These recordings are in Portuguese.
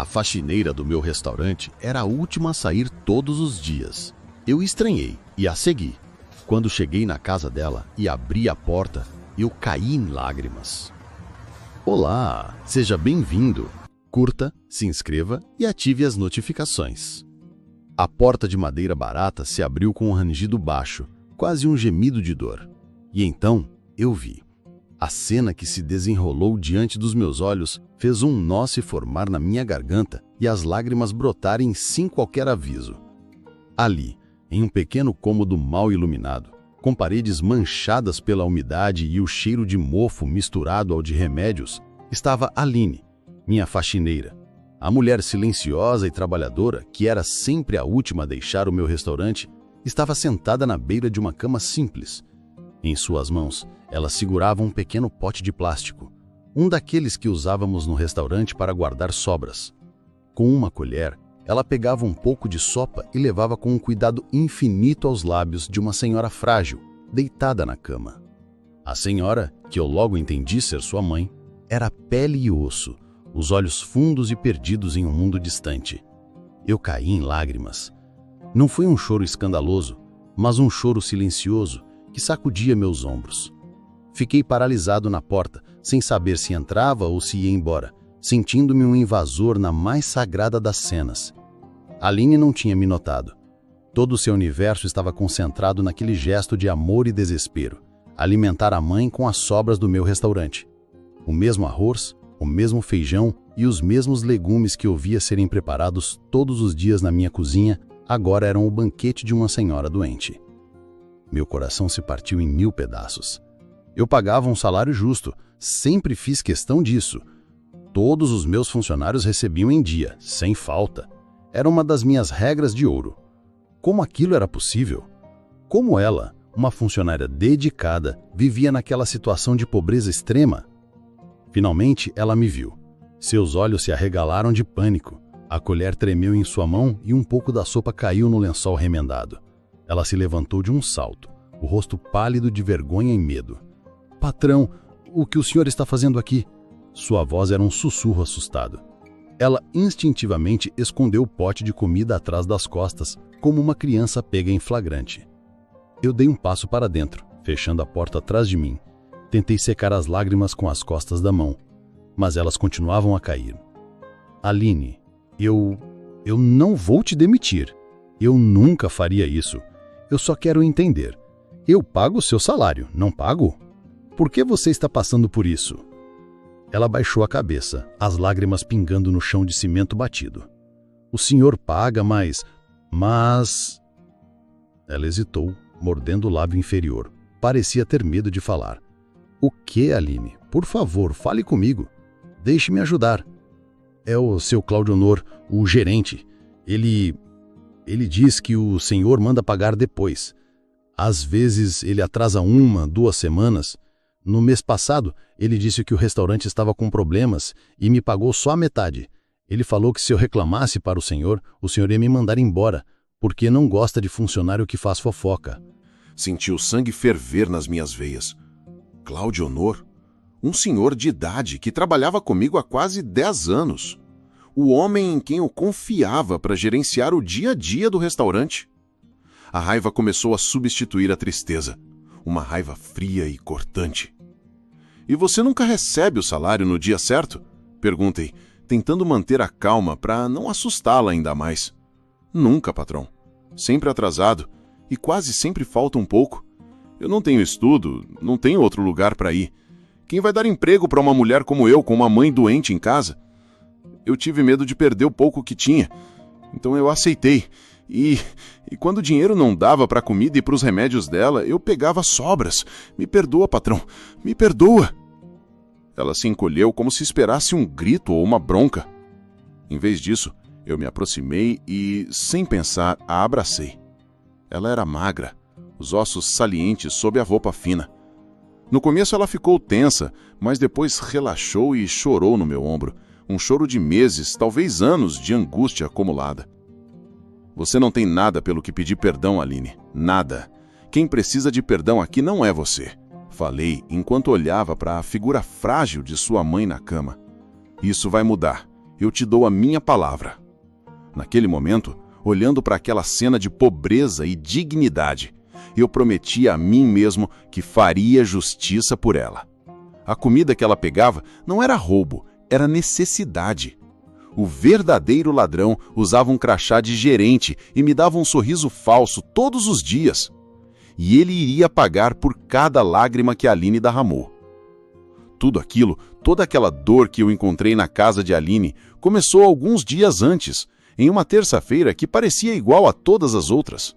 A faxineira do meu restaurante era a última a sair todos os dias. Eu estranhei e a segui. Quando cheguei na casa dela e abri a porta, eu caí em lágrimas. Olá, seja bem-vindo. Curta, se inscreva e ative as notificações. A porta de madeira barata se abriu com um rangido baixo, quase um gemido de dor. E então eu vi. A cena que se desenrolou diante dos meus olhos fez um nó se formar na minha garganta e as lágrimas brotarem sem qualquer aviso. Ali, em um pequeno cômodo mal iluminado, com paredes manchadas pela umidade e o cheiro de mofo misturado ao de remédios, estava Aline, minha faxineira, a mulher silenciosa e trabalhadora, que era sempre a última a deixar o meu restaurante, estava sentada na beira de uma cama simples. Em suas mãos, ela segurava um pequeno pote de plástico, um daqueles que usávamos no restaurante para guardar sobras. Com uma colher, ela pegava um pouco de sopa e levava com um cuidado infinito aos lábios de uma senhora frágil, deitada na cama. A senhora, que eu logo entendi ser sua mãe, era pele e osso, os olhos fundos e perdidos em um mundo distante. Eu caí em lágrimas. Não foi um choro escandaloso, mas um choro silencioso que sacudia meus ombros. Fiquei paralisado na porta, sem saber se entrava ou se ia embora, sentindo-me um invasor na mais sagrada das cenas. Aline não tinha me notado. Todo o seu universo estava concentrado naquele gesto de amor e desespero, alimentar a mãe com as sobras do meu restaurante. O mesmo arroz, o mesmo feijão e os mesmos legumes que eu via serem preparados todos os dias na minha cozinha, agora eram o banquete de uma senhora doente. Meu coração se partiu em 1000 pedaços. Eu pagava um salário justo, sempre fiz questão disso. Todos os meus funcionários recebiam em dia, sem falta. Era uma das minhas regras de ouro. Como aquilo era possível? Como ela, uma funcionária dedicada, vivia naquela situação de pobreza extrema? Finalmente, ela me viu. Seus olhos se arregalaram de pânico. A colher tremeu em sua mão e um pouco da sopa caiu no lençol remendado. Ela se levantou de um salto, o rosto pálido de vergonha e medo. Patrão, o que o senhor está fazendo aqui? Sua voz era um sussurro assustado. Ela instintivamente escondeu o pote de comida atrás das costas, como uma criança pega em flagrante. Eu dei um passo para dentro, fechando a porta atrás de mim. Tentei secar as lágrimas com as costas da mão, mas elas continuavam a cair. Aline, eu não vou te demitir. Eu nunca faria isso. Eu só quero entender. Eu pago o seu salário, não pago? Por que você está passando por isso? Ela baixou a cabeça, as lágrimas pingando no chão de cimento batido. O senhor paga, mas... Ela hesitou, mordendo o lábio inferior. Parecia ter medo de falar. O que, Aline? Por favor, fale comigo. Deixe-me ajudar. É o seu Cláudio Honor, o gerente. Ele diz que o senhor manda pagar depois. Às vezes ele atrasa 1, 2 semanas. No mês passado, ele disse que o restaurante estava com problemas e me pagou só a metade. Ele falou que se eu reclamasse para o senhor ia me mandar embora, porque não gosta de funcionário que faz fofoca. Senti o sangue ferver nas minhas veias. Cláudio Honor? Um senhor de idade que trabalhava comigo há quase 10 anos. O homem em quem eu confiava para gerenciar o dia a dia do restaurante. A raiva começou a substituir a tristeza. Uma raiva fria e cortante. E você nunca recebe o salário no dia certo? Perguntei, tentando manter a calma para não assustá-la ainda mais. Nunca, patrão. Sempre atrasado e quase sempre falta um pouco. Eu não tenho estudo, não tenho outro lugar para ir. Quem vai dar emprego para uma mulher como eu, com uma mãe doente em casa? Eu tive medo de perder o pouco que tinha, então eu aceitei. E quando o dinheiro não dava para a comida e para os remédios dela, eu pegava sobras. Me perdoa, patrão, me perdoa. Ela se encolheu como se esperasse um grito ou uma bronca. Em vez disso, eu me aproximei e, sem pensar, a abracei. Ela era magra, os ossos salientes sob a roupa fina. No começo ela ficou tensa, mas depois relaxou e chorou no meu ombro. Um choro de meses, talvez anos, de angústia acumulada. Você não tem nada pelo que pedir perdão, Aline. Nada. Quem precisa de perdão aqui não é você. Falei enquanto olhava para a figura frágil de sua mãe na cama. Isso vai mudar. eu te dou a minha palavra. Naquele momento, olhando para aquela cena de pobreza e dignidade, eu prometi a mim mesmo que faria justiça por ela. A comida que ela pegava não era roubo, era necessidade. O verdadeiro ladrão usava um crachá de gerente e me dava um sorriso falso todos os dias. E ele iria pagar por cada lágrima que a Aline derramou. Tudo aquilo, toda aquela dor que eu encontrei na casa de Aline, começou alguns dias antes, em uma terça-feira que parecia igual a todas as outras.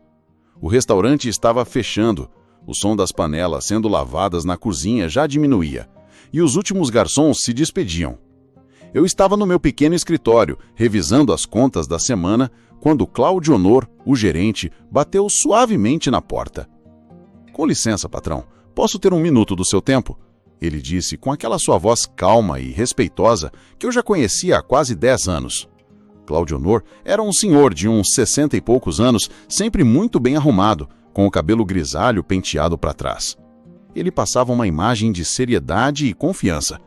O restaurante estava fechando, o som das panelas sendo lavadas na cozinha já diminuía, e os últimos garçons se despediam. Eu estava no meu pequeno escritório, revisando as contas da semana, quando Cláudio Honor, o gerente, bateu suavemente na porta. "Com licença, patrão, posso ter um minuto do seu tempo?" Ele disse com aquela sua voz calma e respeitosa que eu já conhecia há quase 10 anos. Cláudio Honor era um senhor de uns 60 e poucos anos, sempre muito bem arrumado, com o cabelo grisalho penteado para trás. Ele passava uma imagem de seriedade e confiança.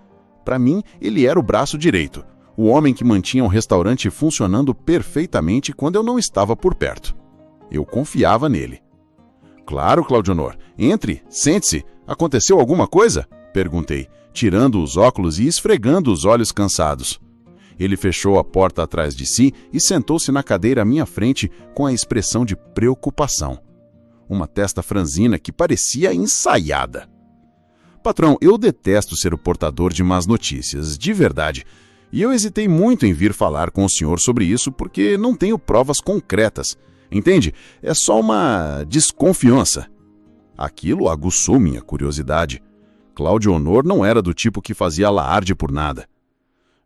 Para mim, ele era o braço direito, o homem que mantinha o restaurante funcionando perfeitamente quando eu não estava por perto. Eu confiava nele. "Claro, Cláudio Honor. Entre, sente-se. Aconteceu alguma coisa?" perguntei, tirando os óculos e esfregando os olhos cansados. Ele fechou a porta atrás de si e sentou-se na cadeira à minha frente com a expressão de preocupação. Uma testa franzina que parecia ensaiada. "Patrão, eu detesto ser o portador de más notícias, de verdade. E eu hesitei muito em vir falar com o senhor sobre isso porque não tenho provas concretas. Entende? É só uma desconfiança." Aquilo aguçou minha curiosidade. Cláudio Honor não era do tipo que fazia alarde por nada.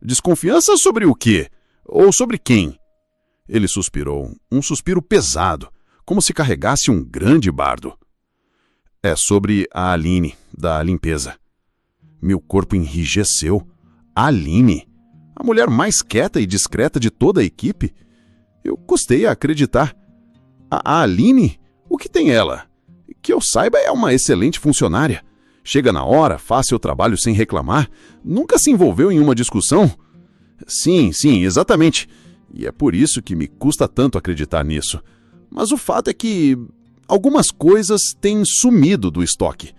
"Desconfiança sobre o quê? Ou sobre quem?" Ele suspirou, um suspiro pesado, como se carregasse um grande bardo. "É sobre a Aline, da limpeza." Meu corpo enrijeceu. A Aline? A mulher mais quieta e discreta de toda a equipe? Eu custei a acreditar. A Aline? O que tem ela? Que eu saiba, é uma excelente funcionária. Chega na hora, faz seu trabalho sem reclamar, nunca se envolveu em uma discussão. Sim, exatamente. E é por isso que me custa tanto acreditar nisso. Mas o fato é que algumas coisas têm sumido do estoque.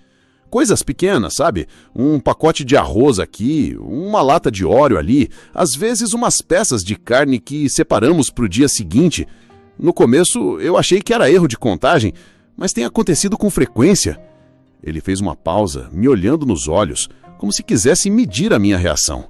Coisas pequenas, sabe? Um pacote de arroz aqui, uma lata de óleo ali, às vezes umas peças de carne que separamos para o dia seguinte. No começo eu achei que era erro de contagem, mas tem acontecido com frequência. Ele fez uma pausa, me olhando nos olhos, como se quisesse medir a minha reação.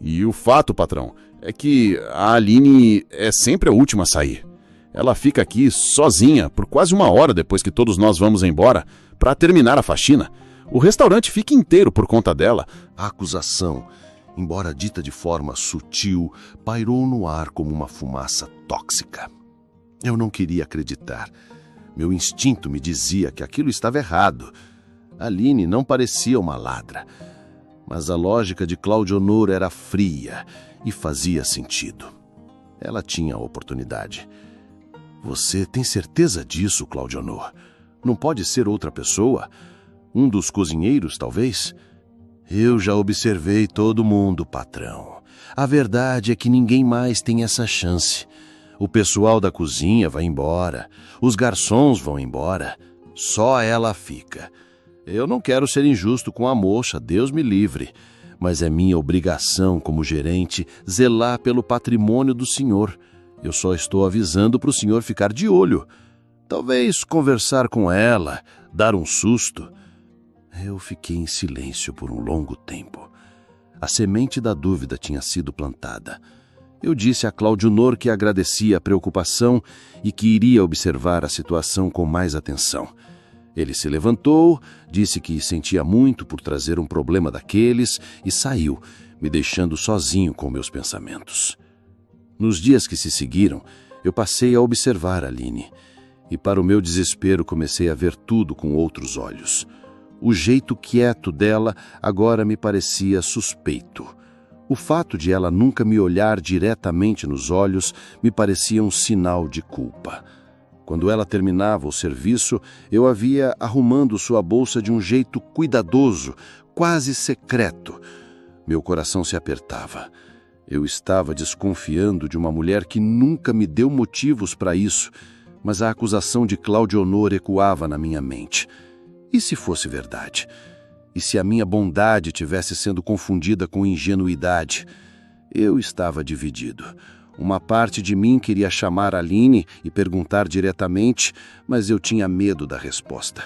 "E o fato, patrão, é que a Aline é sempre a última a sair. Ela fica aqui sozinha por quase uma hora depois que todos nós vamos embora para terminar a faxina. O restaurante fica inteiro por conta dela." A acusação, embora dita de forma sutil, pairou no ar como uma fumaça tóxica. Eu não queria acreditar. Meu instinto me dizia que aquilo estava errado. Aline não parecia uma ladra. Mas a lógica de Cláudio Honor era fria e fazia sentido. Ela tinha a oportunidade. "Você tem certeza disso, Cláudio Honor? Não pode ser outra pessoa? Um dos cozinheiros, talvez?" "Eu já observei todo mundo, patrão. A verdade é que ninguém mais tem essa chance. O pessoal da cozinha vai embora, os garçons vão embora, só ela fica. Eu não quero ser injusto com a moça, Deus me livre, mas é minha obrigação como gerente zelar pelo patrimônio do senhor. Eu só estou avisando para o senhor ficar de olho. Talvez conversar com ela, dar um susto." Eu fiquei em silêncio por um longo tempo. A semente da dúvida tinha sido plantada. Eu disse a Cláudio Honor que agradecia a preocupação e que iria observar a situação com mais atenção. Ele se levantou, disse que sentia muito por trazer um problema daqueles e saiu, me deixando sozinho com meus pensamentos. Nos dias que se seguiram, eu passei a observar a Aline e, para o meu desespero, comecei a ver tudo com outros olhos. O jeito quieto dela agora me parecia suspeito. O fato de ela nunca me olhar diretamente nos olhos me parecia um sinal de culpa. Quando ela terminava o serviço, eu a via arrumando sua bolsa de um jeito cuidadoso, quase secreto. Meu coração se apertava. Eu estava desconfiando de uma mulher que nunca me deu motivos para isso, mas a acusação de Claudionor ecoava na minha mente. E se fosse verdade? E se a minha bondade tivesse sendo confundida com ingenuidade? Eu estava dividido. Uma parte de mim queria chamar Aline e perguntar diretamente, mas eu tinha medo da resposta.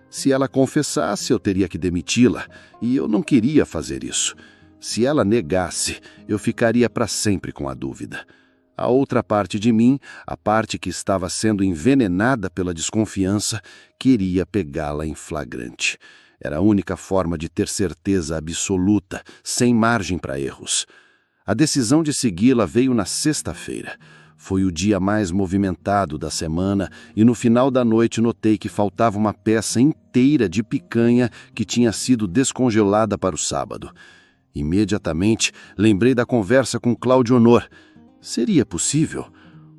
Se ela confessasse, eu teria que demiti-la, e eu não queria fazer isso. Se ela negasse, eu ficaria para sempre com a dúvida. A outra parte de mim, a parte que estava sendo envenenada pela desconfiança, queria pegá-la em flagrante. Era a única forma de ter certeza absoluta, sem margem para erros. A decisão de segui-la veio na sexta-feira. Foi o dia mais movimentado da semana e no final da noite notei que faltava uma peça inteira de picanha que tinha sido descongelada para o sábado. Imediatamente lembrei da conversa com Claudionor. Seria possível?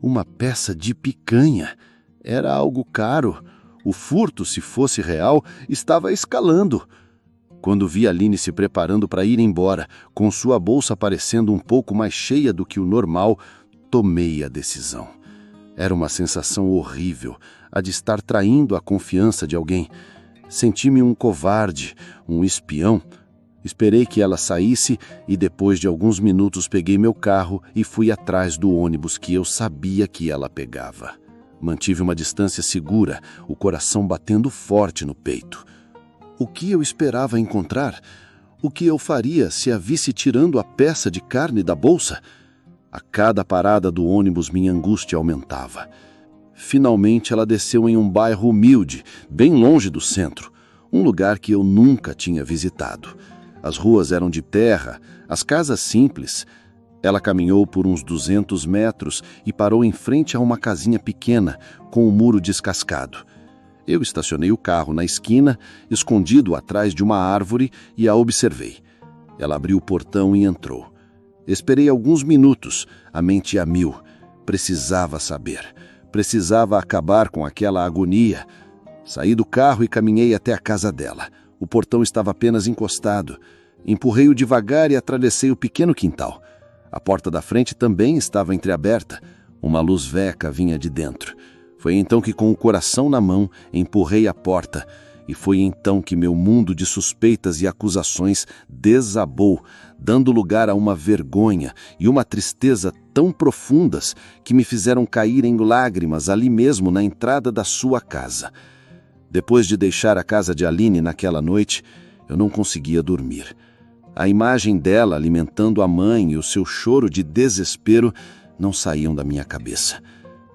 Uma peça de picanha? Era algo caro. O furto, se fosse real, estava escalando. Quando vi Aline se preparando para ir embora, com sua bolsa parecendo um pouco mais cheia do que o normal, tomei a decisão. Era uma sensação horrível, a de estar traindo a confiança de alguém. Senti-me um covarde, um espião. Esperei que ela saísse e depois de alguns minutos peguei meu carro e fui atrás do ônibus que eu sabia que ela pegava. Mantive uma distância segura, o coração batendo forte no peito. O que eu esperava encontrar? O que eu faria se a visse tirando a peça de carne da bolsa? A cada parada do ônibus minha angústia aumentava. Finalmente ela desceu em um bairro humilde, bem longe do centro, um lugar que eu nunca tinha visitado. As ruas eram de terra, as casas simples. Ela caminhou por uns 200 metros e parou em frente a uma casinha pequena, com o muro descascado. Eu estacionei o carro na esquina, escondido atrás de uma árvore, e a observei. Ela abriu o portão e entrou. Esperei alguns minutos, a mente a mil. Precisava saber. Precisava acabar com aquela agonia. Saí do carro e caminhei até a casa dela. O portão estava apenas encostado. Empurrei-o devagar e atravessei o pequeno quintal. A porta da frente também estava entreaberta. Uma luz veca vinha de dentro. Foi então que, com o coração na mão, empurrei a porta. E foi então que meu mundo de suspeitas e acusações desabou, dando lugar a uma vergonha e uma tristeza tão profundas que me fizeram cair em lágrimas ali mesmo na entrada da sua casa. Depois de deixar a casa de Aline naquela noite, eu não conseguia dormir. A imagem dela alimentando a mãe e o seu choro de desespero não saíam da minha cabeça.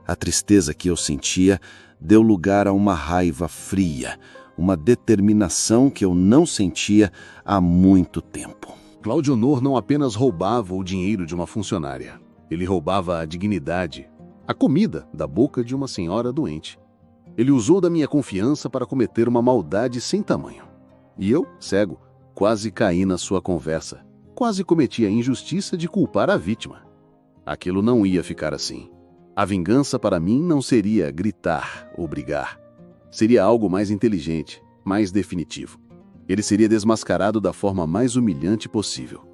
A tristeza que eu sentia deu lugar a uma raiva fria, uma determinação que eu não sentia há muito tempo. Claudionor não apenas roubava o dinheiro de uma funcionária. Ele roubava a dignidade, a comida da boca de uma senhora doente. Ele usou da minha confiança para cometer uma maldade sem tamanho. E eu, cego, quase caí na sua conversa. Quase cometi a injustiça de culpar a vítima. Aquilo não ia ficar assim. A vingança para mim não seria gritar ou brigar. Seria algo mais inteligente, mais definitivo. Ele seria desmascarado da forma mais humilhante possível.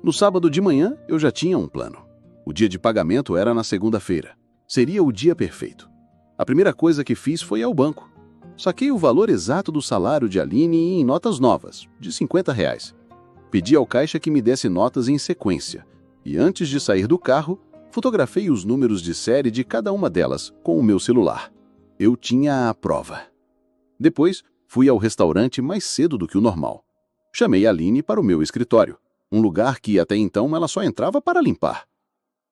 No sábado de manhã, eu já tinha um plano. O dia de pagamento era na segunda-feira. Seria o dia perfeito. A primeira coisa que fiz foi ir ao banco. Saquei o valor exato do salário de Aline em notas novas, de R$50. Pedi ao caixa que me desse notas em sequência. E antes de sair do carro, fotografei os números de série de cada uma delas com o meu celular. Eu tinha a prova. Depois, fui ao restaurante mais cedo do que o normal. Chamei a Aline para o meu escritório, um lugar que até então ela só entrava para limpar.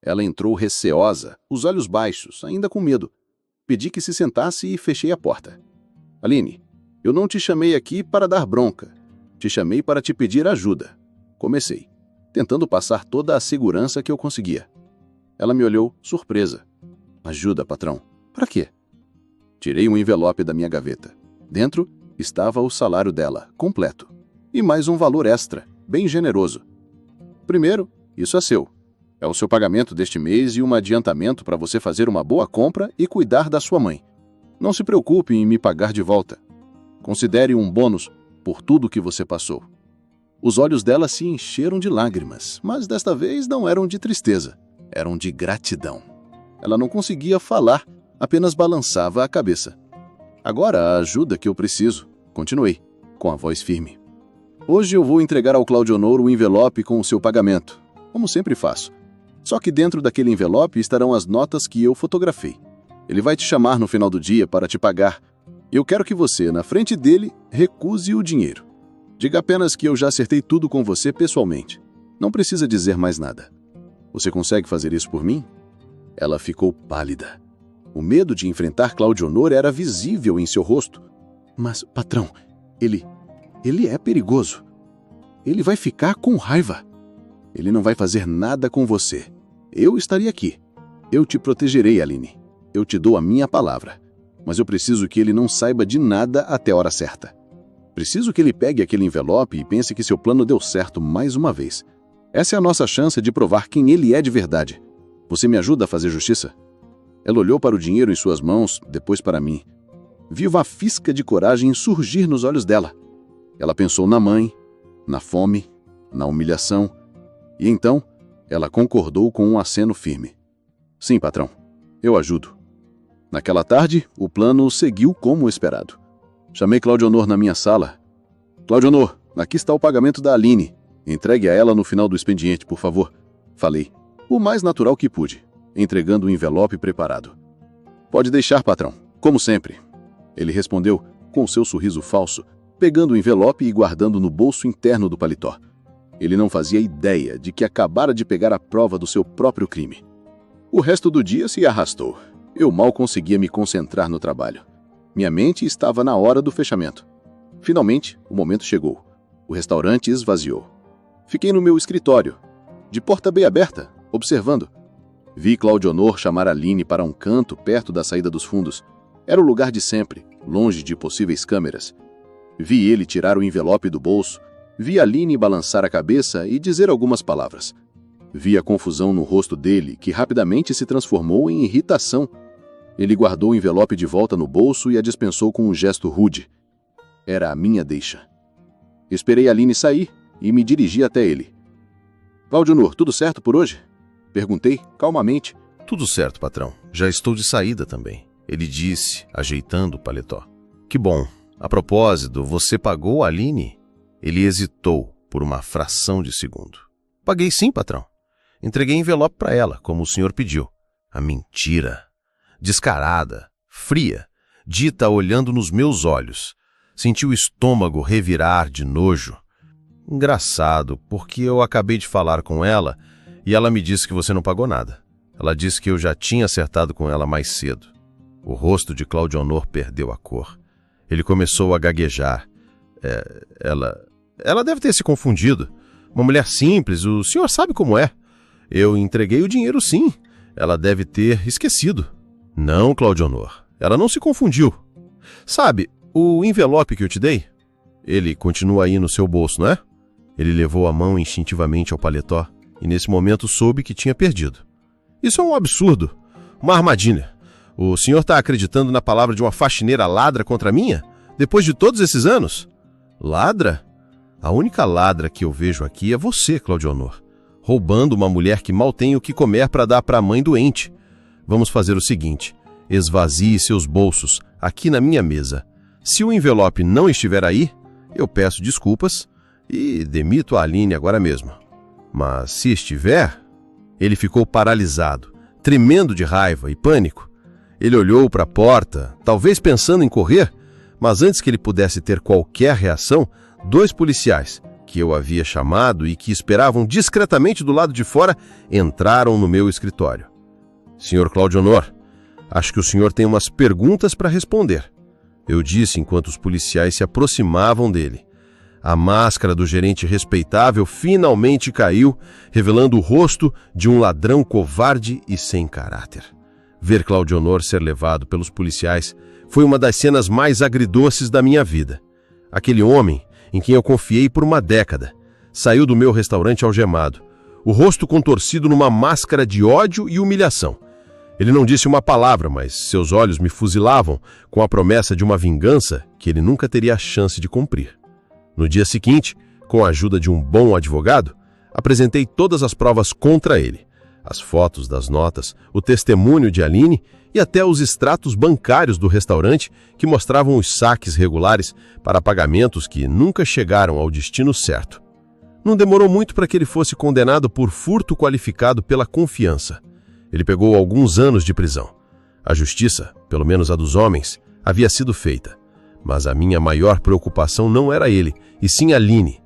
Ela entrou receosa, os olhos baixos, ainda com medo. Pedi que se sentasse e fechei a porta. Aline, eu não te chamei aqui para dar bronca. Te chamei para te pedir ajuda. Comecei, tentando passar toda a segurança que eu conseguia. Ela me olhou, surpresa. Ajuda, patrão. Para quê? Tirei um envelope da minha gaveta. Dentro estava o salário dela, completo. E mais um valor extra, bem generoso. Primeiro, isso é seu. É o seu pagamento deste mês e um adiantamento para você fazer uma boa compra e cuidar da sua mãe. Não se preocupe em me pagar de volta. Considere um bônus por tudo que você passou. Os olhos dela se encheram de lágrimas, mas desta vez não eram de tristeza, eram de gratidão. Ela não conseguia falar, apenas balançava a cabeça. Agora a ajuda que eu preciso, continuei, com a voz firme. Hoje eu vou entregar ao Claudionor o envelope com o seu pagamento, como sempre faço. Só que dentro daquele envelope estarão as notas que eu fotografei. Ele vai te chamar no final do dia para te pagar. Eu quero que você, na frente dele, recuse o dinheiro. Diga apenas que eu já acertei tudo com você pessoalmente. Não precisa dizer mais nada. Você consegue fazer isso por mim? Ela ficou pálida. O medo de enfrentar Claudionor era visível em seu rosto. Mas, patrão, ele é perigoso. Ele vai ficar com raiva. Ele não vai fazer nada com você. Eu estarei aqui. Eu te protegerei, Aline. Eu te dou a minha palavra. Mas eu preciso que ele não saiba de nada até a hora certa. Preciso que ele pegue aquele envelope e pense que seu plano deu certo mais uma vez. Essa é a nossa chance de provar quem ele é de verdade. Você me ajuda a fazer justiça? Ela olhou para o dinheiro em suas mãos, depois para mim. Vi uma fisca de coragem surgir nos olhos dela. Ela pensou na mãe, na fome, na humilhação, e então ela concordou com um aceno firme. Sim, patrão, eu ajudo. Naquela tarde, o plano seguiu como esperado. Chamei Claudionor na minha sala. Claudionor, aqui está o pagamento da Aline. Entregue a ela no final do expediente, por favor. Falei, o mais natural que pude, entregando o envelope preparado. Pode deixar, patrão, como sempre. Ele respondeu com seu sorriso falso, pegando o envelope e guardando no bolso interno do paletó. Ele não fazia ideia de que acabara de pegar a prova do seu próprio crime. O resto do dia se arrastou. Eu mal conseguia me concentrar no trabalho. Minha mente estava na hora do fechamento. Finalmente, o momento chegou. O restaurante esvaziou. Fiquei no meu escritório, de porta bem aberta, observando. Vi Claudionor chamar Aline para um canto perto da saída dos fundos. Era o lugar de sempre, longe de possíveis câmeras. Vi ele tirar o envelope do bolso. Vi Aline balançar a cabeça e dizer algumas palavras. Vi a confusão no rosto dele, que rapidamente se transformou em irritação. Ele guardou o envelope de volta no bolso e a dispensou com um gesto rude. Era a minha deixa. Esperei Aline sair e me dirigi até ele. Claudionor, tudo certo por hoje? Perguntei, calmamente. Tudo certo, patrão. Já estou de saída também. Ele disse, ajeitando o paletó. Que bom. A propósito, você pagou a Aline? Ele hesitou por uma fração de segundo. Paguei sim, patrão. Entreguei envelope para ela, como o senhor pediu. A mentira. Descarada, fria, dita olhando nos meus olhos. Senti o estômago revirar de nojo. Engraçado, porque eu acabei de falar com ela e ela me disse que você não pagou nada. Ela disse que eu já tinha acertado com ela mais cedo. O rosto de Claudionor perdeu a cor. Ele começou a gaguejar. Ela deve ter se confundido. Uma mulher simples, o senhor sabe como é. Eu entreguei o dinheiro sim. Ela deve ter esquecido. Não, Claudionor. Ela não se confundiu. Sabe, o envelope que eu te dei? Ele continua aí no seu bolso, não é? Ele levou a mão instintivamente ao paletó e nesse momento soube que tinha perdido. Isso é um absurdo. Uma armadilha. O senhor está acreditando na palavra de uma faxineira ladra contra a minha? Depois de todos esses anos? Ladra? A única ladra que eu vejo aqui é você, Claudionor. Roubando uma mulher que mal tem o que comer para dar para a mãe doente. Vamos fazer o seguinte. Esvazie seus bolsos aqui na minha mesa. Se o envelope não estiver aí, eu peço desculpas e demito a Aline agora mesmo. Mas se estiver... Ele ficou paralisado, tremendo de raiva e pânico. Ele olhou para a porta, talvez pensando em correr, mas antes que ele pudesse ter qualquer reação, 2 policiais, que eu havia chamado e que esperavam discretamente do lado de fora, entraram no meu escritório. Senhor Claudionor, acho que o senhor tem umas perguntas para responder. Eu disse enquanto os policiais se aproximavam dele. A máscara do gerente respeitável finalmente caiu, revelando o rosto de um ladrão covarde e sem caráter. Ver Claudionor ser levado pelos policiais foi uma das cenas mais agridoces da minha vida. Aquele homem, em quem eu confiei por uma década, saiu do meu restaurante algemado, o rosto contorcido numa máscara de ódio e humilhação. Ele não disse uma palavra, mas seus olhos me fuzilavam com a promessa de uma vingança que ele nunca teria a chance de cumprir. No dia seguinte, Com a ajuda de um bom advogado, apresentei todas as provas contra ele. As fotos das notas, o testemunho de Aline e até os extratos bancários do restaurante que mostravam os saques regulares para pagamentos que nunca chegaram ao destino certo. Não demorou muito para que ele fosse condenado por furto qualificado pela confiança. Ele pegou alguns anos de prisão. A justiça, pelo menos a dos homens, havia sido feita. Mas a minha maior preocupação não era ele, e sim Aline.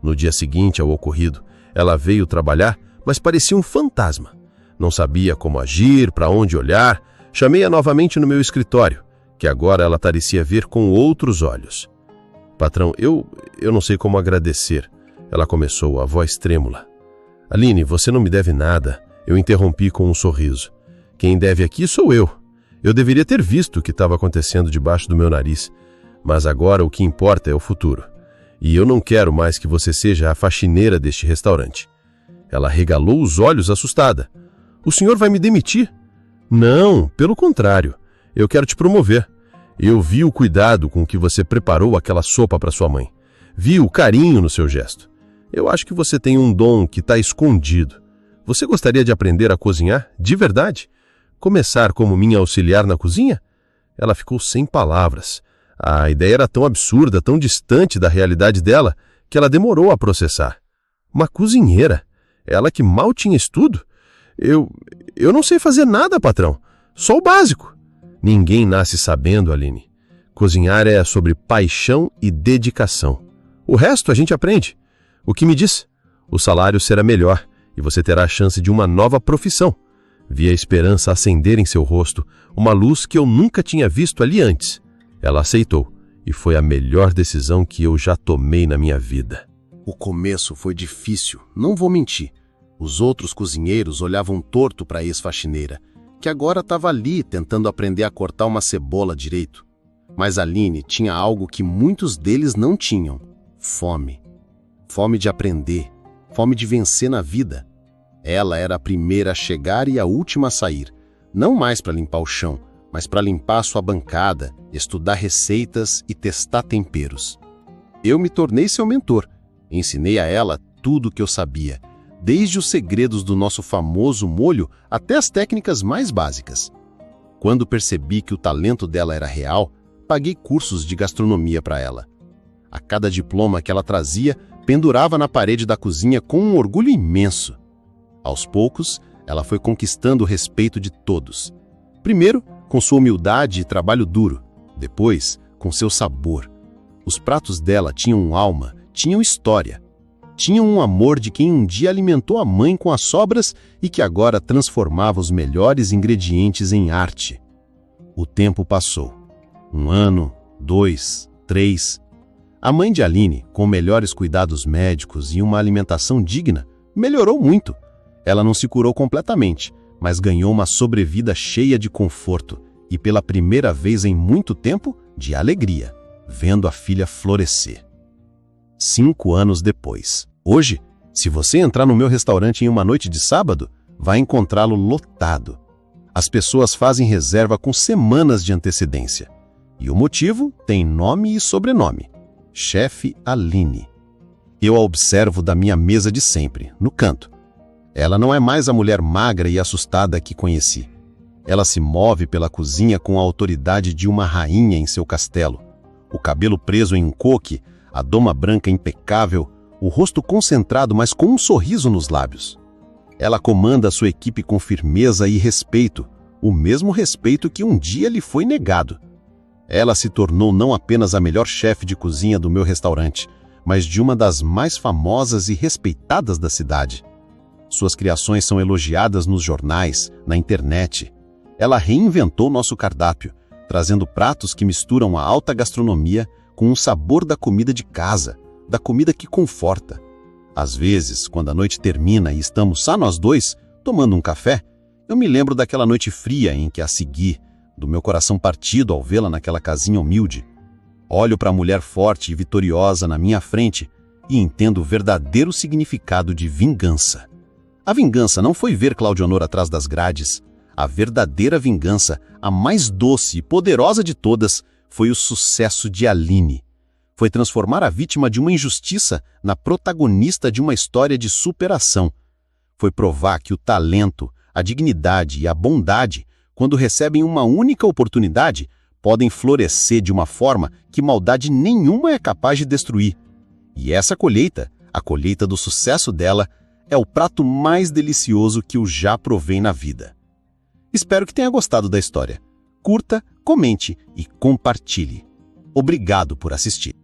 No dia seguinte ao ocorrido, ela veio trabalhar, mas parecia um fantasma. Não sabia como agir, para onde olhar. Chamei-a novamente no meu escritório, que agora ela parecia ver com outros olhos. Patrão, eu não sei como agradecer. Ela começou, a voz trêmula. Aline, você não me deve nada. Eu interrompi com um sorriso. Quem deve aqui sou eu. Eu deveria ter visto o que estava acontecendo debaixo do meu nariz. Mas agora o que importa é o futuro. E eu não quero mais que você seja a faxineira deste restaurante. Ela regalou os olhos assustada. O senhor vai me demitir? Não, pelo contrário. Eu quero te promover. Eu vi o cuidado com que você preparou aquela sopa para sua mãe. Vi o carinho no seu gesto. Eu acho que você tem um dom que está escondido. Você gostaria de aprender a cozinhar, de verdade? Começar como minha auxiliar na cozinha? Ela ficou sem palavras. A ideia era tão absurda, tão distante da realidade dela, que ela demorou a processar. Uma cozinheira? Ela que mal tinha estudo? Eu não sei fazer nada, patrão. Só o básico. Ninguém nasce sabendo, Aline. Cozinhar é sobre paixão e dedicação. O resto a gente aprende. O que me diz? O salário será melhor e você terá a chance de uma nova profissão. Vi a esperança acender em seu rosto, uma luz que eu nunca tinha visto ali antes. Ela aceitou e foi a melhor decisão que eu já tomei na minha vida. O começo foi difícil, não vou mentir. Os outros cozinheiros olhavam torto para a ex-faxineira, que agora estava ali tentando aprender a cortar uma cebola direito. Mas Aline tinha algo que muitos deles não tinham: fome. Fome de aprender, fome de vencer na vida. Ela era a primeira a chegar e a última a sair, não mais para limpar o chão, mas para limpar sua bancada, estudar receitas e testar temperos. Eu me tornei seu mentor, ensinei a ela tudo o que eu sabia, desde os segredos do nosso famoso molho até as técnicas mais básicas. Quando percebi que o talento dela era real, paguei cursos de gastronomia para ela. A cada diploma que ela trazia, pendurava na parede da cozinha com um orgulho imenso. Aos poucos, ela foi conquistando o respeito de todos. Primeiro, com sua humildade e trabalho duro. Depois, com seu sabor. Os pratos dela tinham alma, tinham história. Tinham um amor de quem um dia alimentou a mãe com as sobras e que agora transformava os melhores ingredientes em arte. O tempo passou. 1 ano, 2, 3... A mãe de Aline, com melhores cuidados médicos e uma alimentação digna, melhorou muito. Ela não se curou completamente, mas ganhou uma sobrevida cheia de conforto e, pela primeira vez em muito tempo, de alegria, vendo a filha florescer. 5 anos depois. Hoje, se você entrar no meu restaurante em uma noite de sábado, vai encontrá-lo lotado. As pessoas fazem reserva com semanas de antecedência. E o motivo tem nome e sobrenome: Chefe Aline. Eu a observo da minha mesa de sempre, no canto. Ela não é mais a mulher magra e assustada que conheci. Ela se move pela cozinha com a autoridade de uma rainha em seu castelo. O cabelo preso em um coque, a doma branca impecável, o rosto concentrado, mas com um sorriso nos lábios. Ela comanda sua equipe com firmeza e respeito, o mesmo respeito que um dia lhe foi negado. Ela se tornou não apenas a melhor chefe de cozinha do meu restaurante, mas de uma das mais famosas e respeitadas da cidade. Suas criações são elogiadas nos jornais, na internet. Ela reinventou nosso cardápio, trazendo pratos que misturam a alta gastronomia com o sabor da comida de casa, da comida que conforta. Às vezes, quando a noite termina e estamos só nós dois, tomando um café, eu me lembro daquela noite fria em que a segui, do meu coração partido ao vê-la naquela casinha humilde. Olho para a mulher forte e vitoriosa na minha frente e entendo o verdadeiro significado de vingança. A vingança não foi ver Claudionor atrás das grades. A verdadeira vingança, a mais doce e poderosa de todas, foi o sucesso de Aline. foi transformar a vítima de uma injustiça na protagonista de uma história de superação. Foi provar que o talento, a dignidade e a bondade, quando recebem uma única oportunidade, podem florescer de uma forma que maldade nenhuma é capaz de destruir. E essa colheita, a colheita do sucesso dela, é o prato mais delicioso que eu já provei na vida. Espero que tenha gostado da história. Curta, comente e compartilhe. Obrigado por assistir.